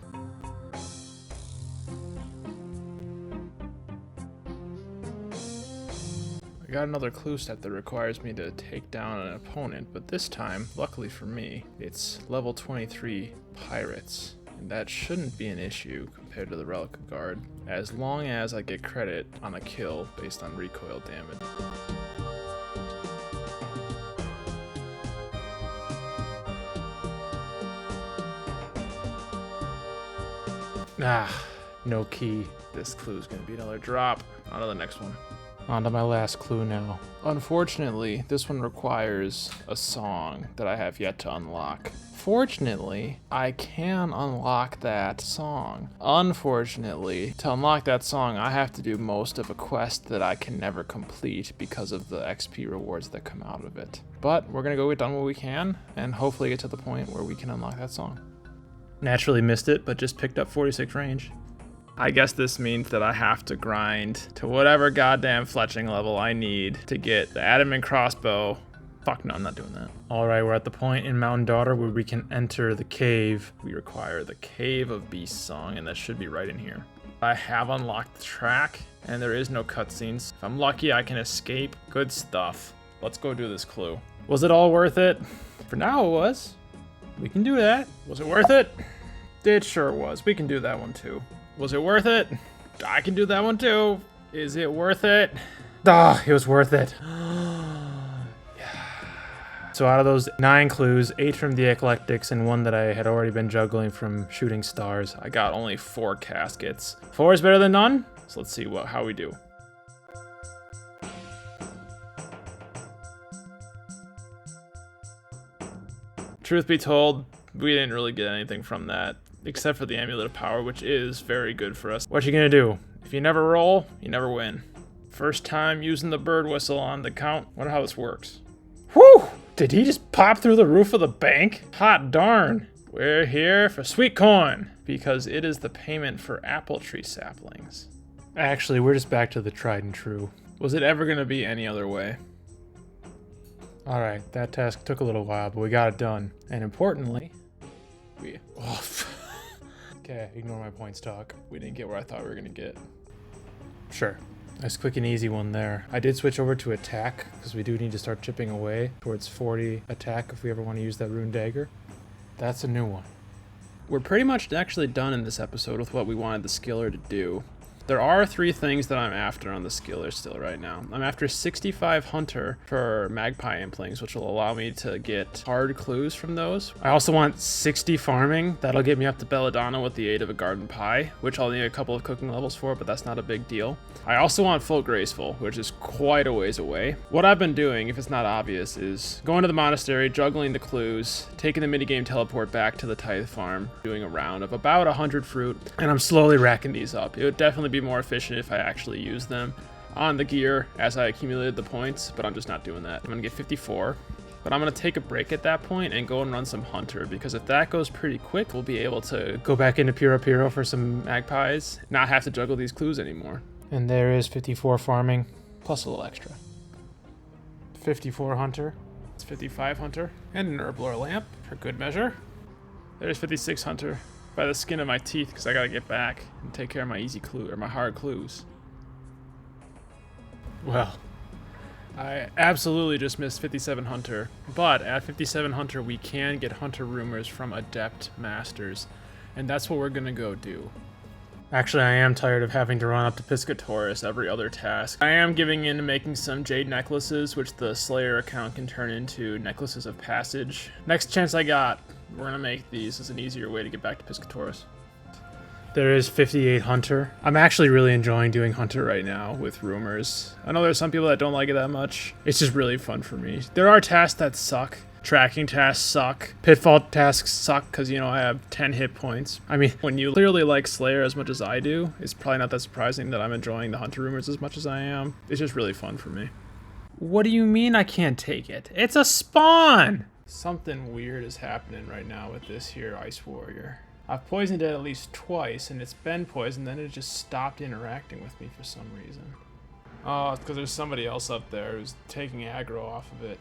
Speaker 1: I got another clue set that requires me to take down an opponent, but this time, luckily for me, it's level 23 pirates. And that shouldn't be an issue compared to the Relic Guard, as long as I get credit on a kill based on recoil damage. Ah, no key. This clue is going to be another drop. On to the next one. On to my last clue now. Unfortunately, this one requires a song that I have yet to unlock. Fortunately, I can unlock that song. Unfortunately, to unlock that song, I have to do most of a quest that I can never complete because of the XP rewards that come out of it. But we're gonna go get done what we can, and hopefully get to the point where we can unlock that song. Naturally missed it, but just picked up 46 range. I guess this means that I have to grind to whatever goddamn fletching level I need to get the adamant crossbow. Fuck no, I'm not doing that. All right, we're at the point in Mountain Daughter where we can enter the cave. We require the Cave of Beasts song, and that should be right in here. I have unlocked the track, and there is no cutscenes. If I'm lucky, I can escape. Good stuff. Let's go do this clue. Was it all worth it? For now, it was. We can do that. Was it worth it? It sure was. We can do that one too. Was it worth it? I can do that one too. Is it worth it? Ah, it was worth it. So out of those 9 clues, 8 from the Eclectics and 1 that I had already been juggling from Shooting Stars, I got only 4 caskets. 4 is better than none, so let's see how we do. Truth be told, we didn't really get anything from that, except for the Amulet of Power, which is very good for us. What you gonna do? If you never roll, you never win. First time using the bird whistle on the count. Wonder how this works. Whew! Did he just pop through the roof of the bank? Hot darn. We're here for sweet corn, because it is the payment for apple tree saplings. Actually, we're just back to the tried and true. Was it ever gonna be any other way? Alright, that task took a little while, but we got it done. And importantly, okay, ignore my points talk. We didn't get where I thought we were gonna get. Sure. Nice quick and easy one there. I did switch over to attack, because we do need to start chipping away towards 40 attack if we ever want to use that rune dagger. That's a new one. We're pretty much actually done in this episode with what we wanted the skiller to do. There are 3 things that I'm after on the skiller still right now. I'm after 65 hunter for Magpie Implings, which will allow me to get hard clues from those. I also want 60 farming. That'll get me up to Belladonna with the aid of a garden pie, which I'll need a couple of cooking levels for, but that's not a big deal. I also want full graceful, which is quite a ways away. What I've been doing, if it's not obvious, is going to the monastery, juggling the clues, taking the minigame teleport back to the Tithe Farm, doing a round of about 100 fruit, and I'm slowly racking these up. It would definitely be more efficient if I actually used them on the gear as I accumulated the points, but I'm just not doing that. I'm gonna get 54, but I'm gonna take a break at that point and go and run some hunter, because if that goes pretty quick, we'll be able to go back into Piro for some magpies, not have to juggle these clues anymore. And there is 54 farming, plus a little extra. 54 hunter. It's 55 hunter. And an herblore lamp, for good measure. There's 56 hunter, by the skin of my teeth, because I gotta get back and take care of my easy clue, or my hard clues. Well, I absolutely just missed 57 hunter, but at 57 hunter we can get hunter rumors from adept masters, and that's what we're gonna go do. Actually, I am tired of having to run up to Piscatoris every other task. I am giving in to making some jade necklaces, which the Slayer account can turn into necklaces of passage. Next chance I got, we're gonna make these as an easier way to get back to Piscatoris. There is 58 hunter. I'm actually really enjoying doing hunter right now with rumors. I know there's some people that don't like it that much. It's just really fun for me. There are tasks that suck. Tracking tasks suck. Pitfall tasks suck because, you know, I have 10 hit points. I mean, when you clearly like Slayer as much as I do, it's probably not that surprising that I'm enjoying the hunter rumors as much as I am. It's just really fun for me. What do you mean I can't take it? It's a spawn! Something weird is happening right now with this here Ice Warrior. I've poisoned it at least twice, and it's been poisoned, then it just stopped interacting with me for some reason. Oh, it's because there's somebody else up there who's taking aggro off of it.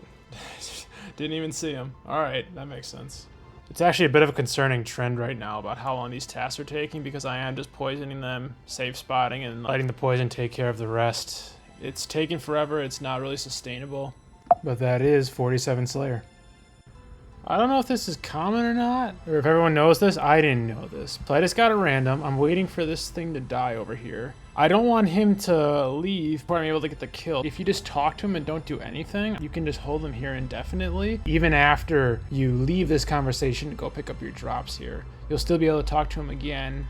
Speaker 1: Didn't even see him. Alright, that makes sense. It's actually a bit of a concerning trend right now about how long these tasks are taking, because I am just poisoning them, safe spotting, and letting the poison take care of the rest. It's taking forever, it's not really sustainable. But that is 47 Slayer. I don't know if this is common or not, or if everyone knows this. I didn't know this. So I just got it random. I'm waiting for this thing to die over here. I don't want him to leave before I'm able to get the kill. If you just talk to him and don't do anything, you can just hold him here indefinitely. Even after you leave this conversation to go pick up your drops here, you'll still be able to talk to him again.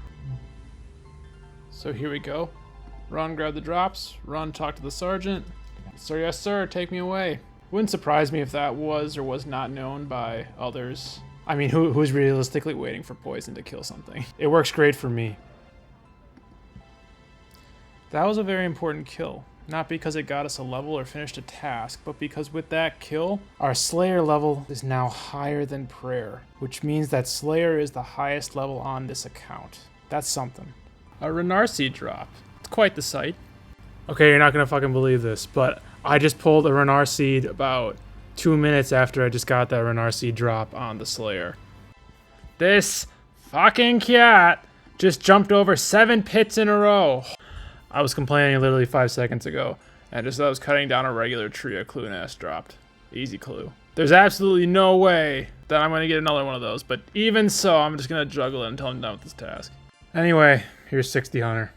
Speaker 1: So here we go. Run, grab the drops. Run, talk to the sergeant. Sir, yes sir, take me away. Wouldn't surprise me if that was or was not known by others. I mean, who's realistically waiting for poison to kill something? It works great for me. That was a very important kill. Not because it got us a level or finished a task, but because with that kill, our Slayer level is now higher than Prayer, which means that Slayer is the highest level on this account. That's something. A Renarsi drop. It's quite the sight. Okay, you're not gonna fucking believe this, but I just pulled a Renar seed about 2 minutes after I just got that Renar seed drop on the Slayer. This fucking cat just jumped over 7 pits in a row. I was complaining literally 5 seconds ago, and just as I was cutting down a regular tree, a clue nest dropped. Easy clue. There's absolutely no way that I'm gonna get another one of those, but even so, I'm just gonna juggle it until I'm done with this task. Anyway, here's 60 hunter.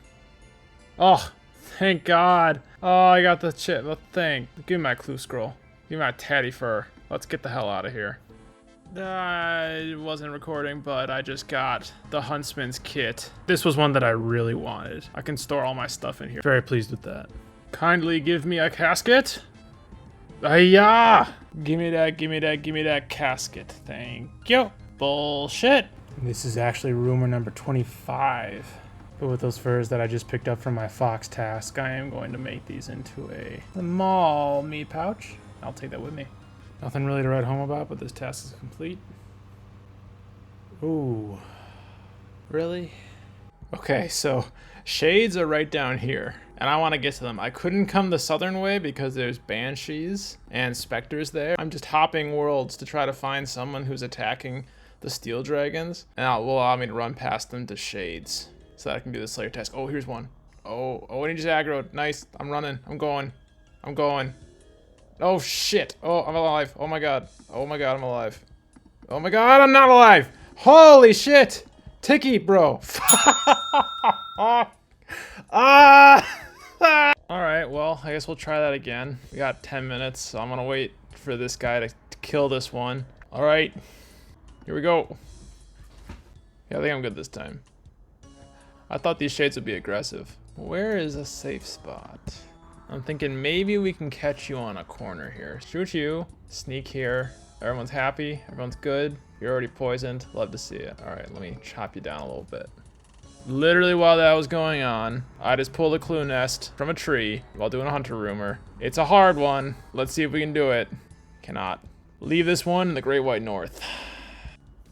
Speaker 1: Oh, thank God. Oh, I got the chip, the thing. Give me my clue scroll. Give me my tatty fur. Let's get the hell out of here. I wasn't recording, but I just got the Huntsman's kit. This was one that I really wanted. I can store all my stuff in here. Very pleased with that. Kindly give me a casket. Ayah! Give me that, give me that, give me that casket. Thank you. Bullshit. This is actually rumor number 25. But with those furs that I just picked up from my fox task, I am going to make these into a small meat pouch. I'll take that with me. Nothing really to write home about, but this task is complete. Ooh. Really? Okay, so shades are right down here, and I want to get to them. I couldn't come the southern way because there's banshees and specters there. I'm just hopping worlds to try to find someone who's attacking the steel dragons, and it will allow me to run past them to shades, so that I can do the Slayer task. Oh, here's one. Oh, and he just aggroed. Nice. I'm running. I'm going. Oh, shit. Oh, I'm alive. Oh, my God. Oh, my God, I'm alive. Oh, my God, I'm not alive. Holy shit. Tiki, bro. Ah,
Speaker 2: I guess we'll try that again. We got 10 minutes, so I'm gonna wait for this guy to kill this one. All right, here we go. Yeah, I think I'm good this time. I thought these shades would be aggressive. Where is a safe spot? I'm thinking maybe we can catch you on a corner here. Shoot you, sneak here. Everyone's happy, everyone's good. You're already poisoned, love to see it. All right, let me chop you down a little bit. Literally while that was going on, I just pulled a clue nest from a tree while doing a hunter rumor. It's a hard one. Let's see if we can do it. Cannot. Leave this one in the Great White North.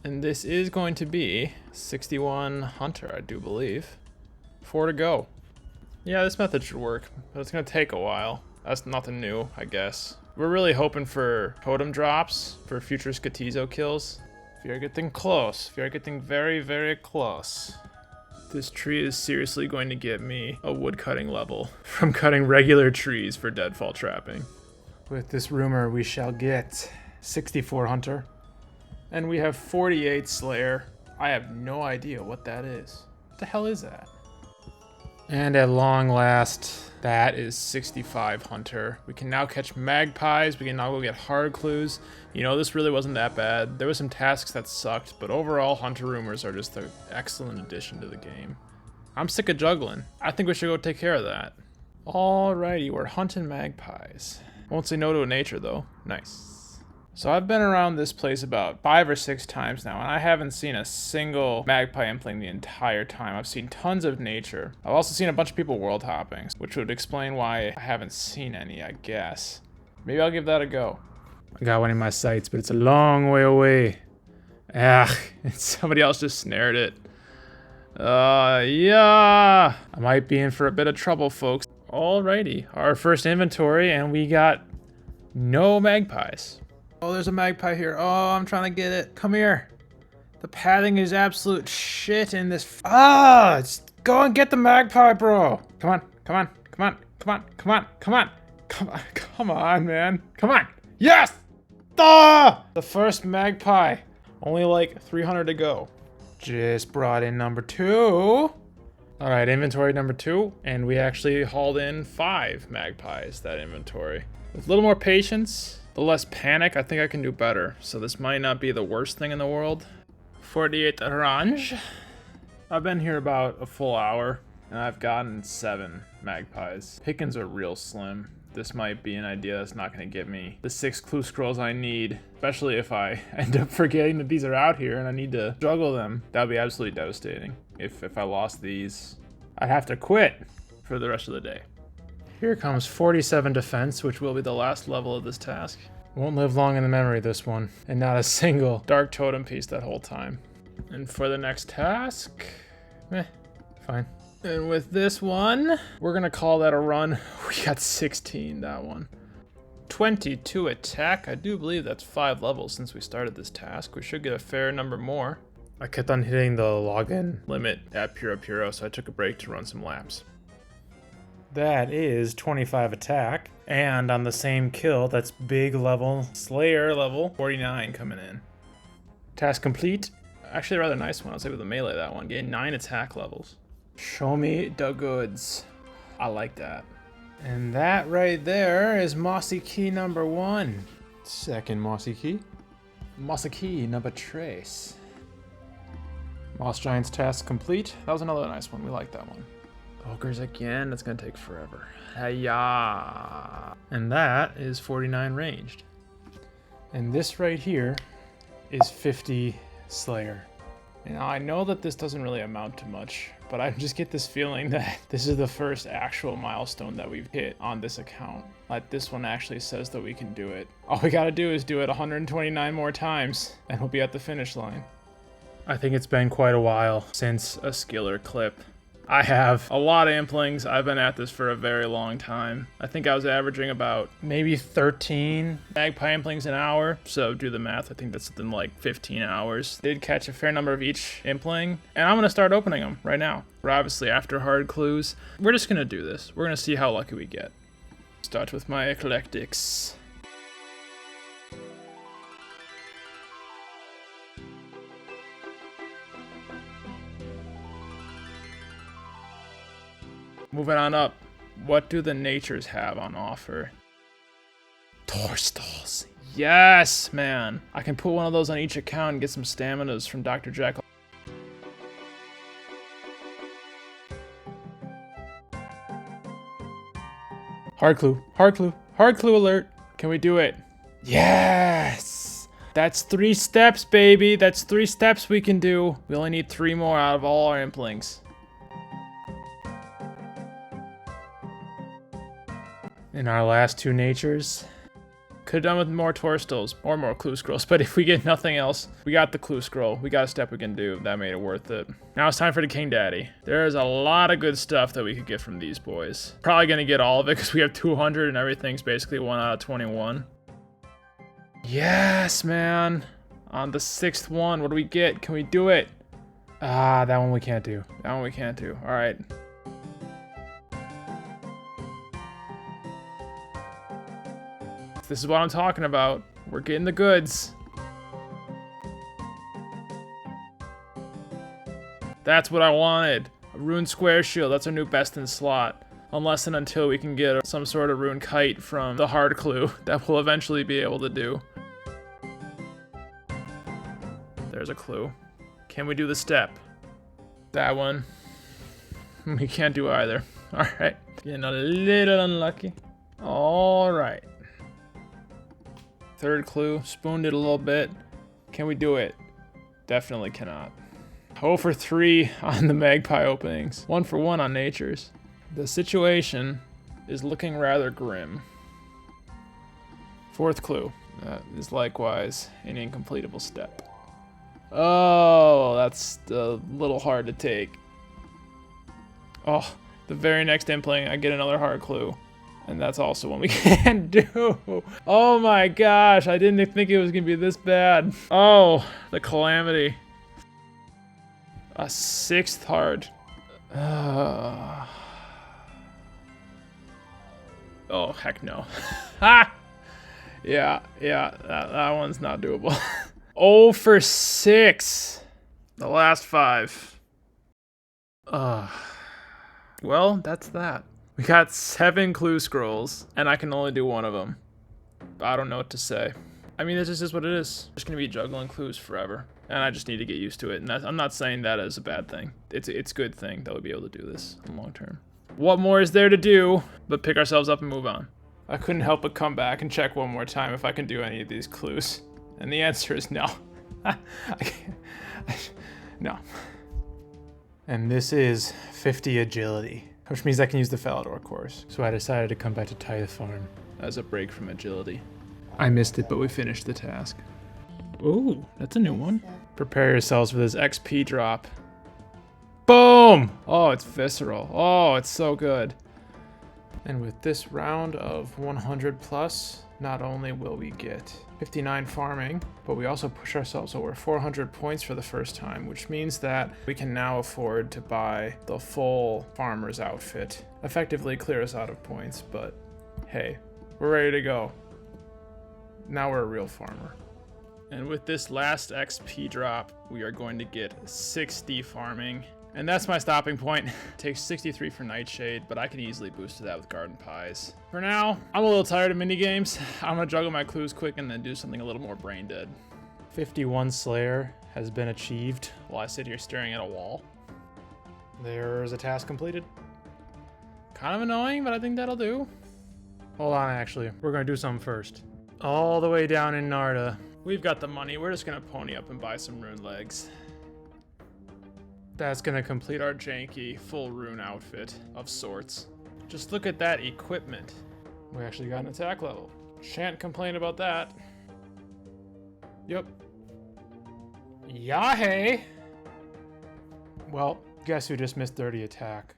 Speaker 2: And this is going to be 61 hunter, I do believe. 4 to go. Yeah, this method should work, but it's gonna take a while. That's nothing new, I guess. We're really hoping for totem drops for future Skatizo kills. If you're getting close, if you're getting very, very close. This tree is seriously going to get me a wood cutting level from cutting regular trees for deadfall trapping.
Speaker 1: With this rumor, we shall get 64 hunter.
Speaker 2: And we have 48 slayer. I have no idea what that is. What the hell is that?
Speaker 1: And at long last,
Speaker 2: that is 65 hunter. We can now catch magpies. We can now go get hard clues. You know, this really wasn't that bad. There were some tasks that sucked, but overall, hunter rumors are just an excellent addition to the game. I'm sick of juggling. I think we should go take care of that. Alrighty, we're hunting magpies. Won't say no to a nature though. Nice. So I've been around this place about 5 or 6 times now, and I haven't seen a single magpie impling the entire time. I've seen tons of nature. I've also seen a bunch of people world hopping, which would explain why I haven't seen any, I guess. Maybe I'll give that a go.
Speaker 1: I got one in my sights, but it's a long way away. Ah,
Speaker 2: somebody else just snared it. Yeah.
Speaker 1: I might be in for a bit of trouble, folks.
Speaker 2: Alrighty, our first inventory, and we got no magpies. Oh, there's a magpie here. Oh, I'm trying to get it. Come here. The padding is absolute shit in this. Go and get the magpie, bro. Come on, come on, come on, come on, come on, come on, come on, come on, man. Come on. Yes! The first magpie. Only like 300 to go.
Speaker 1: Just brought in number 2.
Speaker 2: All right, inventory number 2. And we actually hauled in 5 magpies, that inventory. With a little more patience, a little less panic, I think I can do better. So this might not be the worst thing in the world. 48 RNG. I've been here about a full hour, and I've gotten 7 magpies. Pickings are real slim. This might be an idea that's not going to get me the 6 clue scrolls I need, especially if I end up forgetting that these are out here and I need to juggle them. That would be absolutely devastating. If I lost these, I'd have to quit for the rest of the day. Here comes 47 defense, which will be the last level of this task.
Speaker 1: Won't live long in the memory, this one. And not a single
Speaker 2: dark totem piece that whole time. And for the next task,
Speaker 1: fine.
Speaker 2: And with this one, we're gonna call that a run. We got 16, that one. 22 attack. I do believe that's 5 levels since we started this task. We should get a fair number more.
Speaker 1: I kept on hitting the login
Speaker 2: limit at Puro, so I took a break to run some laps.
Speaker 1: That is 25 attack. And on the same kill, that's big level,
Speaker 2: Slayer level, 49 coming in.
Speaker 1: Task complete.
Speaker 2: Actually a rather nice one. I was able to melee that one. Gain 9 attack levels.
Speaker 1: Show me the goods.
Speaker 2: I like that.
Speaker 1: And that right there is Mossy Key number 1. Second Mossy Key.
Speaker 2: Mossy Key number trace.
Speaker 1: Moss Giant's task complete.
Speaker 2: That was another nice one. We like that one. Ogres again. That's gonna take forever. Hiya. And that is 49 ranged.
Speaker 1: And this right here is 50 Slayer.
Speaker 2: Now I know that this doesn't really amount to much, but I just get this feeling that this is the first actual milestone that we've hit on this account. Like this one actually says that we can do it. All we gotta do is do it 129 more times, and we'll be at the finish line.
Speaker 1: I think it's been quite a while since
Speaker 2: A skiller clip. I have a lot of implings. I've been at this for a very long time. I think I was averaging about
Speaker 1: maybe 13
Speaker 2: magpie implings an hour. So do the math. I think that's something like 15 hours. Did catch a fair number of each impling, and I'm gonna start opening them right now. We're obviously after hard clues. We're just gonna do this. We're gonna see how lucky we get. Start with my eclectics. Moving on up. What do the natures have on offer? Torstals. Yes, man. I can put one of those on each account and get some staminas from Dr. Jekyll. Hard clue. Hard clue. Hard clue alert. Can we do it? Yes! That's 3 steps, baby. That's 3 steps we can do. We only need 3 more out of all our implings.
Speaker 1: In our last 2 natures.
Speaker 2: Could have done with more Torstals or more clue scrolls, but if we get nothing else, we got the clue scroll. We got a step we can do. That made it worth it. Now it's time for the King Daddy. There's a lot of good stuff that we could get from these boys. Probably gonna get all of it because we have 200 and everything's basically 1 out of 21. Yes, man. On the 6th one, what do we get? Can we do it?
Speaker 1: Ah, that one we can't do.
Speaker 2: That one we can't do. All right. This is what I'm talking about. We're getting the goods. That's what I wanted. A rune square shield. That's our new best in slot. Unless and until we can get some sort of rune kite from the hard clue that we'll eventually be able to do. There's a clue. Can we do the step? That one. We can't do either. All right. Getting a little unlucky. All right. 3rd clue, spooned it a little bit. Can we do it? Definitely cannot. 0 for 3 on the Magpie openings. 1 for 1 on natures. The situation is looking rather grim. 4th clue. That is likewise an incompletable step. Oh, that's a little hard to take. Oh, the very next impling, I get another hard clue. And that's also one we can't do. Oh my gosh, I didn't think it was gonna be this bad. Oh, the calamity. A 6th hard. Oh, heck no. Ha! Yeah, that one's not doable. 0 for 6. The last 5. Well, that's that. We got 7 clue scrolls, and I can only do 1 of them. I don't know what to say. I mean, this is just what it is. I'm just gonna be juggling clues forever, and I just need to get used to it. And I'm not saying that as a bad thing. It's a good thing that we'll be able to do this in the long term. What more is there to do but pick ourselves up and move on? I couldn't help but come back and check one more time if I can do any of these clues. And the answer is no. No.
Speaker 1: And this is 50 agility, which means I can use the Falador course. So I decided to come back to Tithe Farm.
Speaker 2: As a break from agility. I missed it, but we finished the task. Ooh, that's a new one.
Speaker 1: Prepare yourselves for this XP drop.
Speaker 2: Boom! Oh, it's visceral. Oh, it's so good.
Speaker 1: And with this round of 100 plus, not only will we get 59 farming, but we also push ourselves over 400 points for the first time, which means that we can now afford to buy the full farmer's outfit. Effectively clear us out of points, but hey, we're ready to go. Now we're a real farmer. And with this last XP drop, we are going to get 60 farming. And that's my stopping point. Takes 63 for Nightshade, but I can easily boost to that with Garden Pies. For now, I'm a little tired of minigames. I'm gonna juggle my clues quick and then do something a little more brain dead. 51 Slayer has been achieved.
Speaker 2: While I sit here staring at a wall.
Speaker 1: There's a task completed.
Speaker 2: Kind of annoying, but I think that'll do.
Speaker 1: Hold on, actually. We're gonna do something first. All the way down in Narda.
Speaker 2: We've got the money. We're just gonna pony up and buy some rune legs.
Speaker 1: That's gonna
Speaker 2: Complete our janky full rune outfit of sorts. Just look at that equipment. We actually got an attack level. Shan't complain about that.
Speaker 1: Yep. Yahey! Well, guess who just missed 30 attack?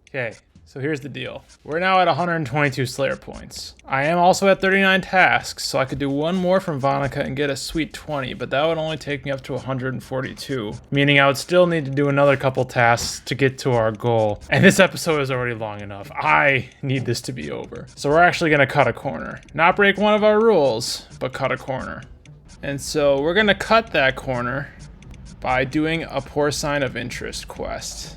Speaker 2: Okay, so here's the deal. We're now at 122 Slayer points. I am also at 39 tasks, so I could do one more from Vonica and get a sweet 20, but that would only take me up to 142.
Speaker 1: Meaning I would still need to do another couple tasks to get to our goal. And this episode is already long enough. I need this to be over. So we're actually gonna cut a corner. Not break one of our rules, but cut a corner.
Speaker 2: And so we're gonna cut that corner by doing a Poor Sign of Interest quest.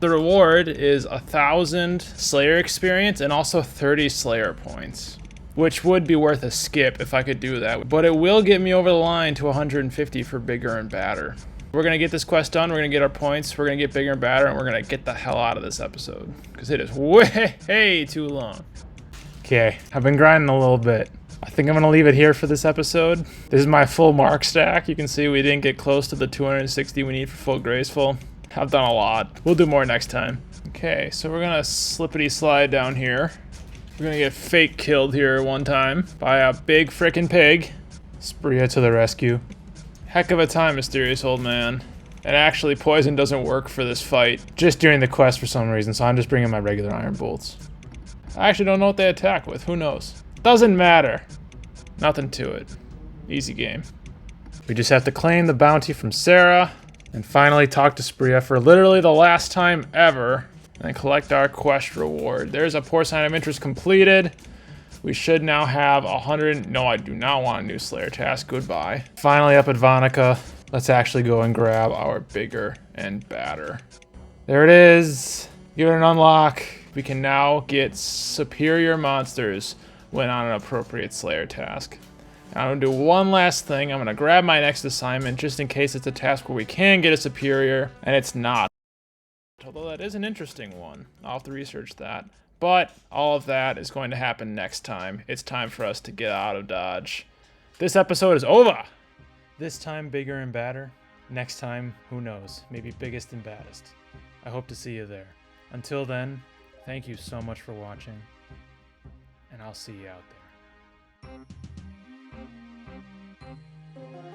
Speaker 2: The reward is 1,000 Slayer experience and also 30 Slayer points, which would be worth a skip if I could do that. But it will get me over the line to 150 for bigger and badder. We're going to get this quest done, we're going to get our points, we're going to get bigger and badder, and we're going to get the hell out of this episode. Because it is way too long. Okay, I've been grinding a little bit. I think I'm going to leave it here for this episode. This is my full mark stack. You can see we didn't get close to the 260 we need for full graceful. I've done a lot. We'll do more next time. Okay, so we're gonna slippity slide down here. We're gonna get fake killed here one time by a big frickin' pig. Spria to the rescue. Heck of a time, mysterious old man. And actually, poison doesn't work for this fight. Just during the quest for some reason, so I'm just bringing my regular iron bolts. I actually don't know what they attack with. Who knows? Doesn't matter. Nothing to it. Easy game. We just have to claim the bounty from Sarah. And finally talk to Spria for literally the last time ever. And collect our quest reward. There's a poor sign of interest completed. We should now have 100... No, I do not want a new Slayer task. Goodbye. Finally up at Vonica. Let's actually go and grab our bigger and badder. There it is. Give it an unlock. We can now get superior monsters when on an appropriate Slayer task. I'm gonna do one last thing. I'm gonna grab my next assignment just in case it's a task where we can get a superior, and it's not. Although that is an interesting one. I'll have to research that. But all of that is going to happen next time. It's time for us to get out of Dodge. This episode is over!
Speaker 1: This time bigger and badder. Next time, who knows? Maybe biggest and baddest. I hope to see you there. Until then, thank you so much for watching, and I'll see you out there.